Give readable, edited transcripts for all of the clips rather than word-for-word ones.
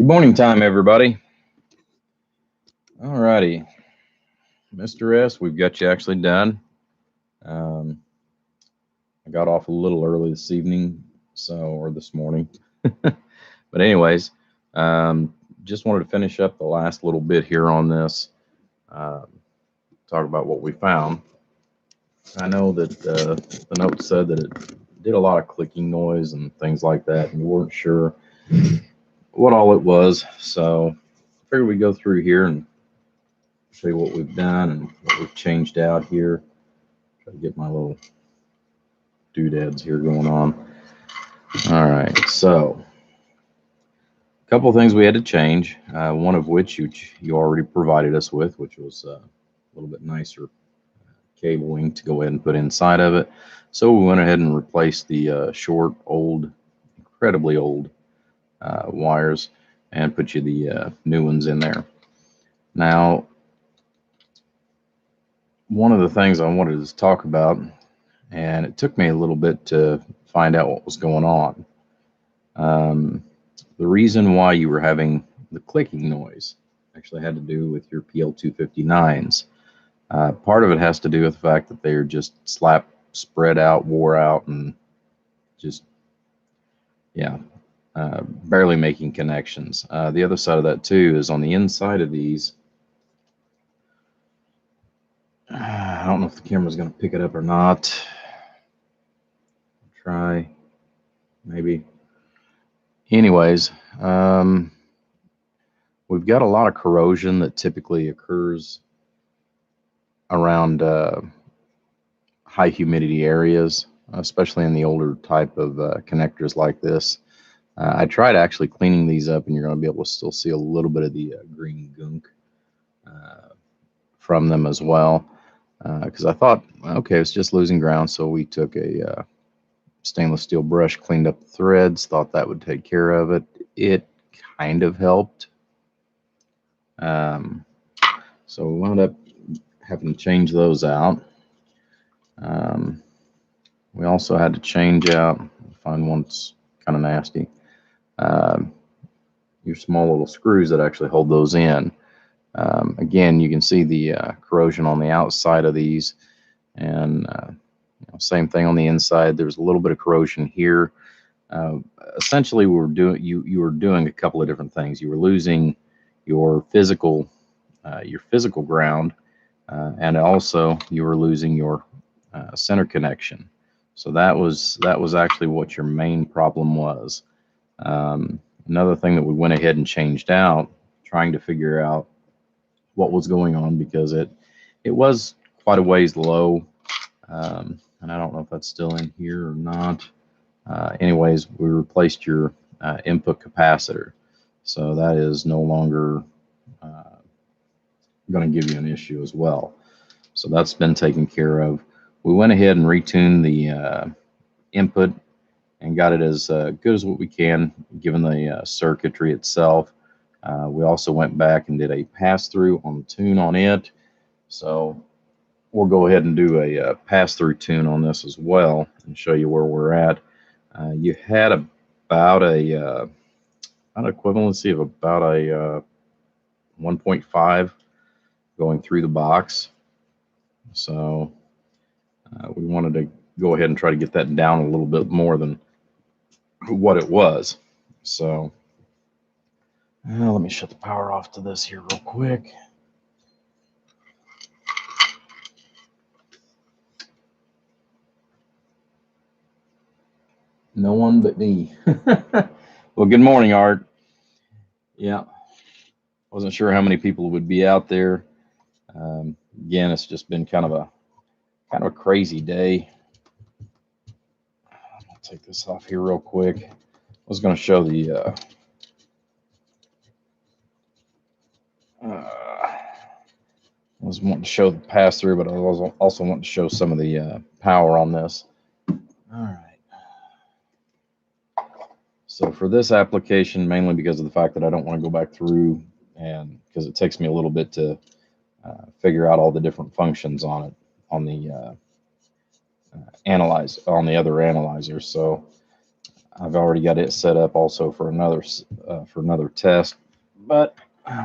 Morning time, everybody. Alrighty, Mr. S, we've got you actually done. Um, I got off a little early this evening, or this morning. But anyways, just wanted to finish up the last little bit here on this. Um, Talk about what we found. I know that the note said that it did a lot of clicking noise and things like that, and you weren't sure what all it was. So I figured we'd go through here and show you what we've done and what we've changed out here. Try to get my little doodads here going on. All right, so a couple of things we had to change. One of which you already provided us with, which was a little bit nicer cabling to go ahead and put inside of it. So we went ahead and replaced the short, old, incredibly old wires and put you the new ones in there. Now, one of the things I wanted to talk about, and it took me a little bit to find out what was going on. The reason why you were having the clicking noise actually had to do with your PL259s. Part of it has to do with the fact that they're just spread out, wore out, and just, yeah, barely making connections. The other side of that, too, is on the inside of these. I don't know if the camera's going to pick it up or not. Try, maybe. Anyways, we've got a lot of corrosion that typically occurs around high humidity areas, especially in the older type of connectors like this. I tried actually cleaning these up, and you're going to be able to still see a little bit of the green gunk from them as well. Because I thought, okay, it's just losing ground, so we took a stainless steel brush, cleaned up the threads, thought that would take care of it. It kind of helped. So we wound up having to change those out. We also had to change out, find one that's kind of nasty, your small little screws that actually hold those in. Again, you can see the corrosion on the outside of these, and same thing on the inside. There's a little bit of corrosion here. Essentially, you were doing a couple of different things. You were losing your physical ground, and also you were losing your center connection. So that was actually what your main problem was. Another thing that we went ahead and changed out, trying to figure out what was going on, because it was quite a ways low, and I don't know if that's still in here or not. Anyways, we replaced your input capacitor, so that is no longer going to give you an issue as well. So that's been taken care of. We went ahead and retuned the input and got it as good as what we can, given the circuitry itself. We also went back and did a pass-through on the tune on it. So we'll go ahead and do a pass-through tune on this as well and show you where we're at. You had about an equivalency of about a 1.5 going through the box. So we wanted to go ahead and try to get that down a little bit more than what it was. So let me shut the power off to this here real quick. No one but me. Well, good morning, Art. Yeah, wasn't sure how many people would be out there. Again, it's just been kind of a crazy day. I'll take this off here real quick. I was going to show the I was wanting to show the pass through, but I was also wanting to show some of the power on this. All right. So for this application, mainly because of the fact that I don't want to go back through, and because it takes me a little bit to figure out all the different functions on it, on the on the other analyzer. So I've already got it set up also for another test, but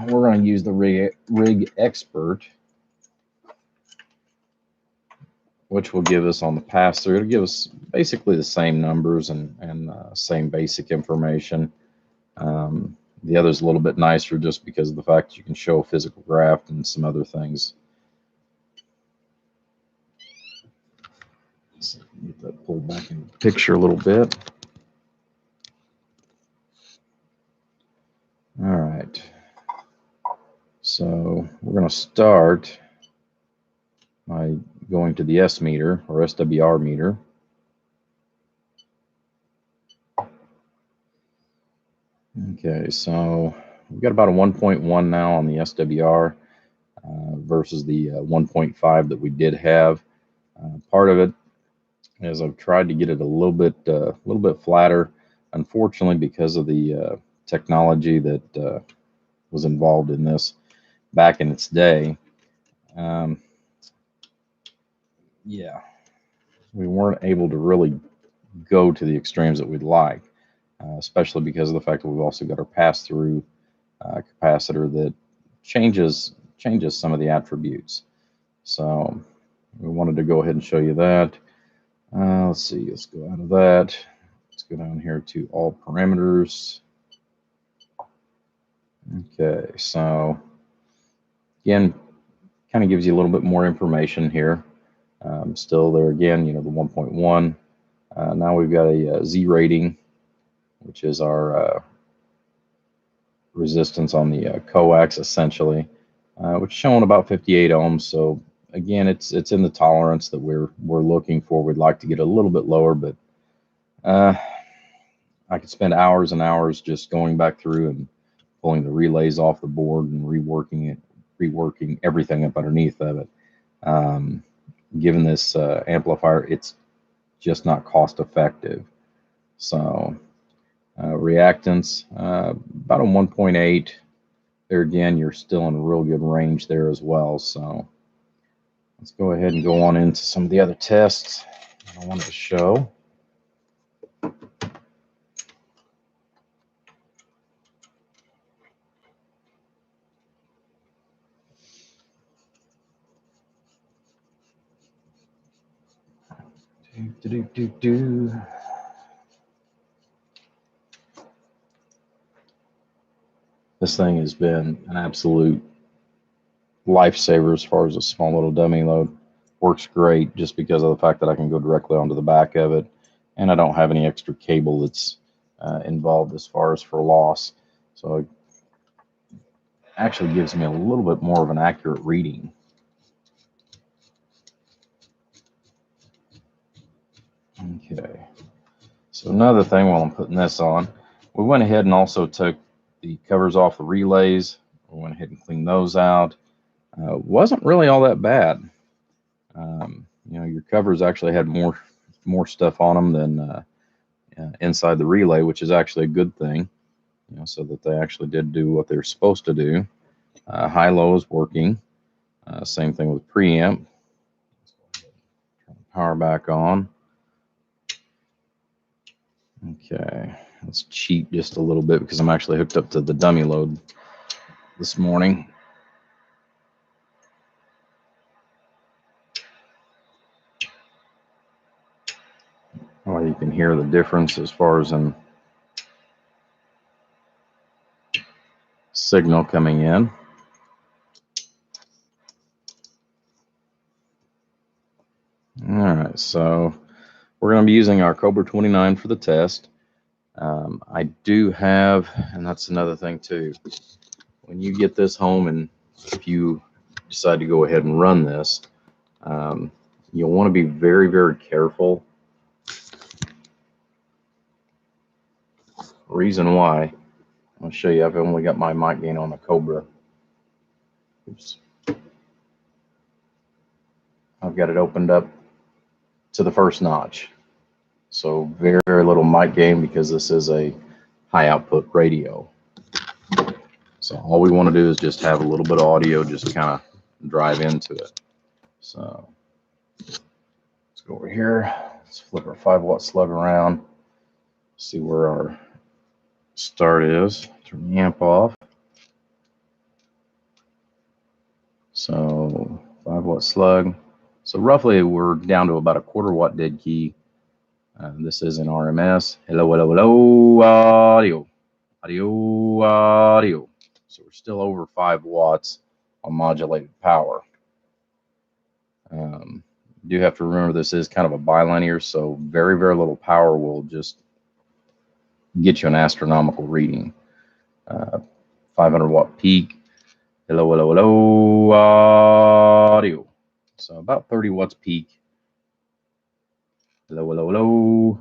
we're going to use the Rig Expert, which will give us on the pass-through. It'll give us basically the same numbers and same basic information. The other's a little bit nicer just because of the fact that you can show a physical graph and some other things. So get that pulled back into the picture a little bit. All right. So we're going to start by going to the S meter or SWR meter. Okay, so we've got about a 1.1 now on the SWR versus the 1.5 that we did have. Part of it is I've tried to get it a little bit flatter. Unfortunately, because of the technology that was involved in this back in its day, yeah, we weren't able to really go to the extremes that we'd like, especially because of the fact that we've also got our pass-through capacitor that changes some of the attributes. So we wanted to go ahead and show you that. Let's see, let's go out of that. Let's go down here to all parameters. Okay, so again, kind of gives you a little bit more information here. Still there again, the 1.1. Now we've got a Z rating, which is our resistance on the coax essentially, which is showing about 58 ohms. So again, it's in the tolerance that we're looking for. We'd like to get a little bit lower, but I could spend hours and hours just going back through and pulling the relays off the board and reworking everything up underneath of it. Given this amplifier, it's just not cost effective. So reactance, about a 1.8. There again, you're still in a real good range there as well. So let's go ahead and go on into some of the other tests I wanted to show. This thing has been an absolute lifesaver as far as a small little dummy load. Works great just because of the fact that I can go directly onto the back of it, and I don't have any extra cable that's involved as far as for loss. So it actually gives me a little bit more of an accurate reading. Okay, so another thing while I'm putting this on, we went ahead and also took the covers off the relays. We went ahead and cleaned those out. Wasn't really all that bad. Your covers actually had more stuff on them than inside the relay, which is actually a good thing, so that they actually did do what they're supposed to do. High-low is working. Same thing with preamp. Turn the power back on. Okay, let's cheat just a little bit because I'm actually hooked up to the dummy load this morning. Well, you can hear the difference as far as in signal coming in. All right, so we're going to be using our Cobra 29 for the test. I do have, and that's another thing too, when you get this home and if you decide to go ahead and run this, you'll want to be very, very careful. Reason why, I'll show you. I've only got my mic gain on the Cobra. Oops. I've got it opened up to the first notch. So very, very little mic gain because this is a high output radio. So all we want to do is just have a little bit of audio, just kind of drive into it. So let's go over here. Let's flip our 5-watt slug around. see where our start is. Turn the amp off. So 5-watt slug. So roughly we're down to about a 1/4 watt dead key. This is in RMS. Hello, hello, hello, audio, audio, audio. So we're still over 5 watts on modulated power. You do have to remember this is kind of a bilinear, so very, very little power will just get you an astronomical reading. 500 watt peak. Hello, hello, hello, audio. So about 30 watts peak. Hello, hello, hello.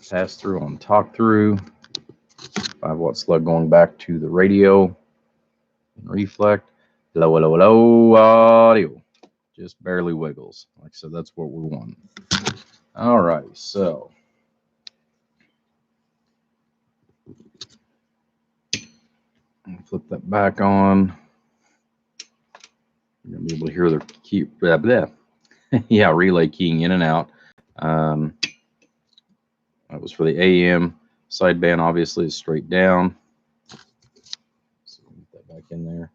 Pass through on talk through. 5-watt slug going back to the radio. And reflect. Hello, hello, hello, audio. Just barely wiggles. Like I said, that's what we want. All right, so flip that back on. You're gonna be able to hear the key. Blah, blah. Yeah, relay keying in and out. That was for the AM. Sideband obviously is straight down. So get that back in there.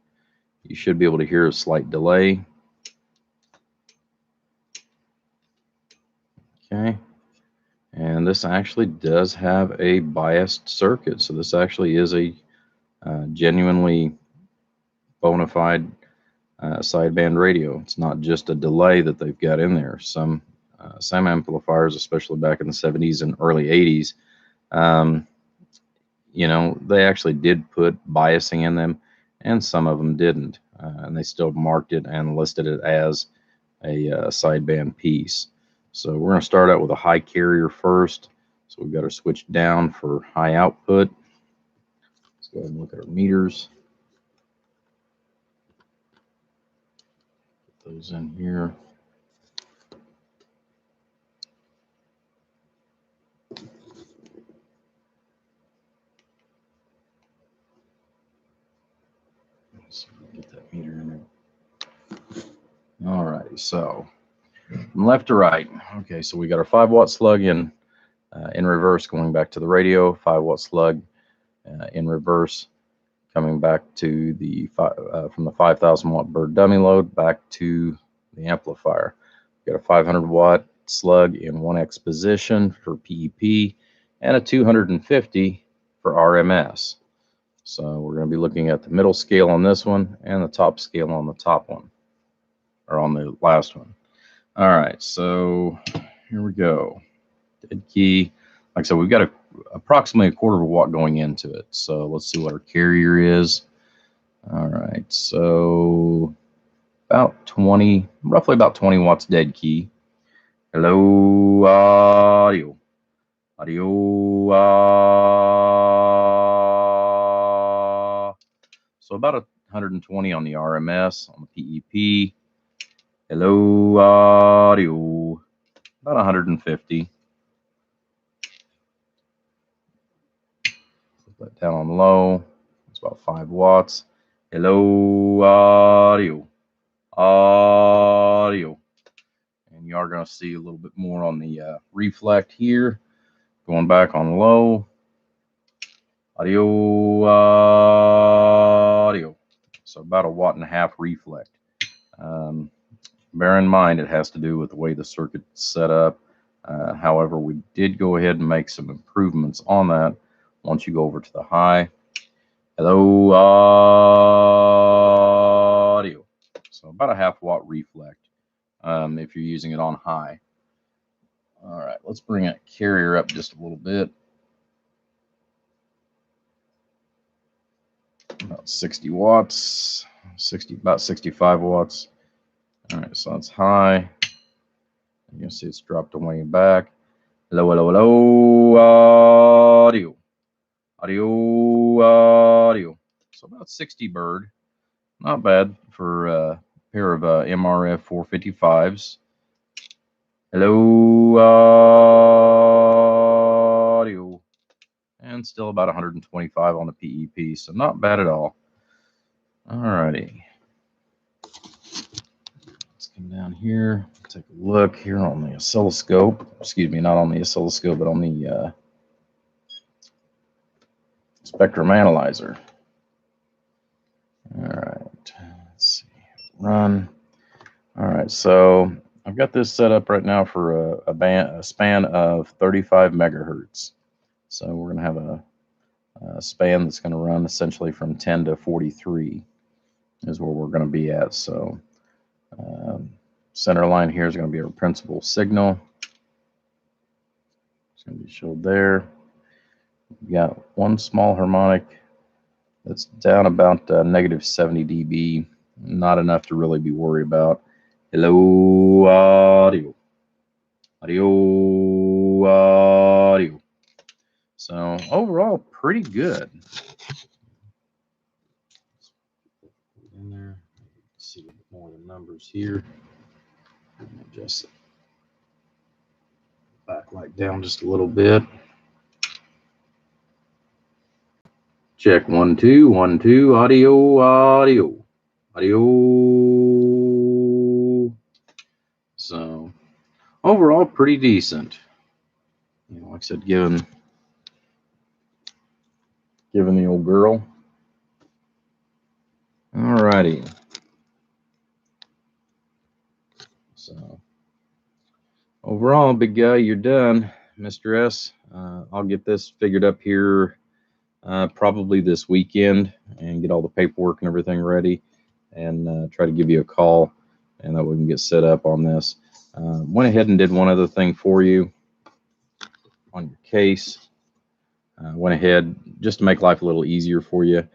You should be able to hear a slight delay. Okay. And this actually does have a biased circuit. So this actually is a genuinely bona fide sideband radio. It's not just a delay that they've got in there. Some amplifiers, especially back in the 70s and early 80s, you know, they actually did put biasing in them, and some of them didn't. And they still marked it and listed it as a sideband piece. So we're going to start out with a high carrier first. So we've got our switch down for high output. Let's go ahead and look at our meters. Put those in here. Let's see if we can get that meter in there. All right, so from left to right. Okay, so we got our 5-watt slug in reverse going back to the radio, 5-watt slug in reverse coming back to the from the 5,000 watt bird dummy load back to the amplifier. We got a 500 watt slug in 1x position for PEP and a 250 for RMS. So we're going to be looking at the middle scale on this one and the top scale on the top one, or on the last one. All right, so here we go. Dead key. Like I said, we've got approximately a 1/4 watt going into it. So let's see what our carrier is. All right, so about 20, roughly about 20 watts dead key. Hello, audio, audio, so about 120 on the RMS, on the PEP. Hello, audio, about 150. Put that down on low. It's about 5 watts. Hello, audio, audio. And you are going to see a little bit more on the reflect here. Going back on low. Audio, audio. So about 1.5 watts reflect. Bear in mind it has to do with the way the circuit's set up. However, we did go ahead and make some improvements on that once you go over to the high. Hello, audio. So about 1/2 watt reflect if you're using it on high. All right, let's bring that carrier up just a little bit. About 60 watts, about 65 watts. All right, so that's high. You can see it's dropped away back. Hello, hello, hello, audio, audio, audio. So about 60 bird. Not bad for a pair of MRF 455s. Hello, audio. And still about 125 on the PEP, so not bad at all. Alrighty. Let's come down here, take a look here on the oscilloscope. Excuse me, not on the oscilloscope, but on the spectrum analyzer. All right, let's see, run. All right, so I've got this set up right now for a span of 35 megahertz. So we're going to have a span that's going to run essentially from 10 to 43 is where we're going to be at. So center line here is going to be our principal signal. It's going to be showed there. We've got one small harmonic that's down about negative 70 dB. Not enough to really be worried about. Hello, audio. Audio, audio. So overall, pretty good. In there, see a bit more of the numbers here. Adjust it. Backlight down just a little bit. Check 1 2 1 2 audio audio audio. So overall pretty decent. You know, like I said, given the old girl. Alrighty. So overall, big guy, you're done, Mr. S. I'll get this figured up here probably this weekend and get all the paperwork and everything ready and try to give you a call and that we can get set up on this. Went ahead and did one other thing for you on your case. Went ahead just to make life a little easier for you.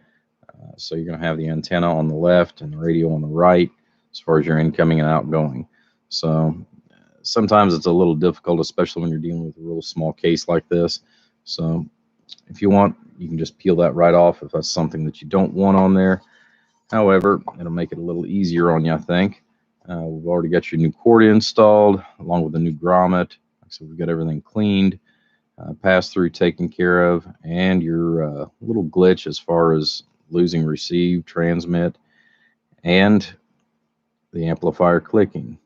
So you're going to have the antenna on the left and the radio on the right as far as your incoming and outgoing. So sometimes it's a little difficult, especially when you're dealing with a real small case like this. So if you want, you can just peel that right off if that's something that you don't want on there. However, it'll make it a little easier on you, I think. We've already got your new cord installed along with the new grommet. So we've got everything cleaned, pass through taken care of, and your little glitch as far as losing receive, transmit, and the amplifier clicking.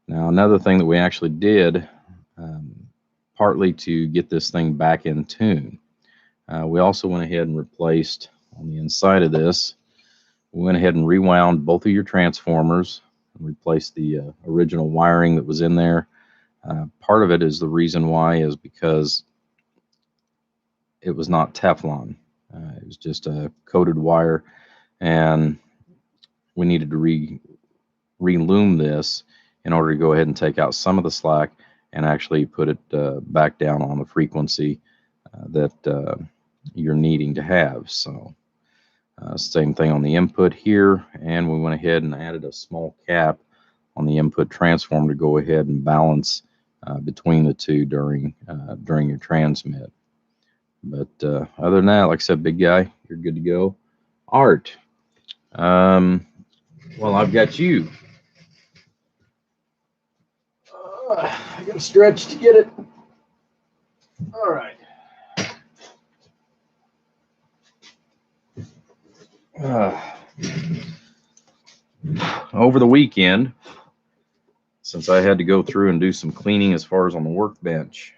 Now, another thing that we actually did, partly to get this thing back in tune, we also went ahead and replaced on the inside of this, we went ahead and rewound both of your transformers and replaced the original wiring that was in there. Part of it is the reason why is because it was not Teflon. It was just a coated wire, and we needed to reloom this in order to go ahead and take out some of the slack and actually put it back down on the frequency that you're needing to have. So same thing on the input here, and we went ahead and added a small cap on the input transformer to go ahead and balance between the two during your transmit. But other than that, like I said, big guy, you're good to go. Art, well, I've got you. I got to stretch to get it. All right. Over the weekend, since I had to go through and do some cleaning as far as on the workbench,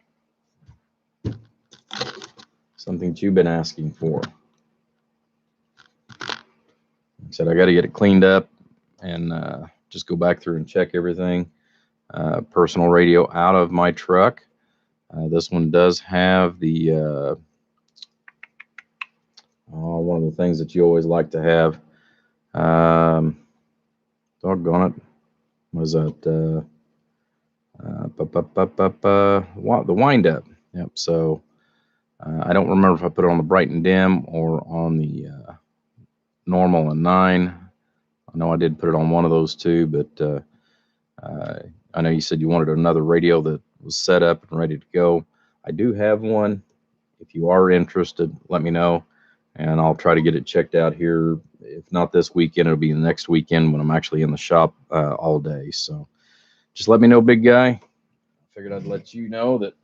something that you've been asking for. I said I got to get it cleaned up and just go back through and check everything. Personal radio out of my truck. This one does have the one of the things that you always like to have. Doggone it. Was that the wind up? Yep. So I don't remember if I put it on the bright and dim or on the normal and 9. I know I did put it on one of those two, but I know you said you wanted another radio that was set up and ready to go. I do have one. If you are interested, let me know, and I'll try to get it checked out here. If not this weekend, it'll be the next weekend when I'm actually in the shop all day. So just let me know, big guy. I figured I'd let you know that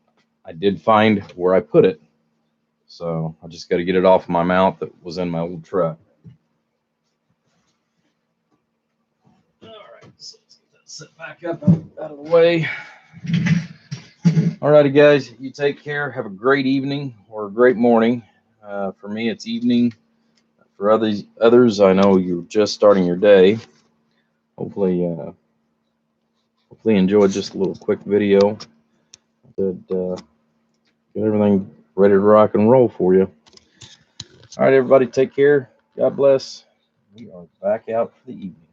I did find where I put it. So I just got to get it off my mount that was in my old truck. All right, so let's get that sit back up out of the way. Alrighty, guys, you take care. Have a great evening or a great morning. For me, it's evening. For others, I know you're just starting your day. Hopefully, hopefully you enjoyed just a little quick video that get everything ready to rock and roll for you. All right, everybody, take care. God bless. We are back out for the evening.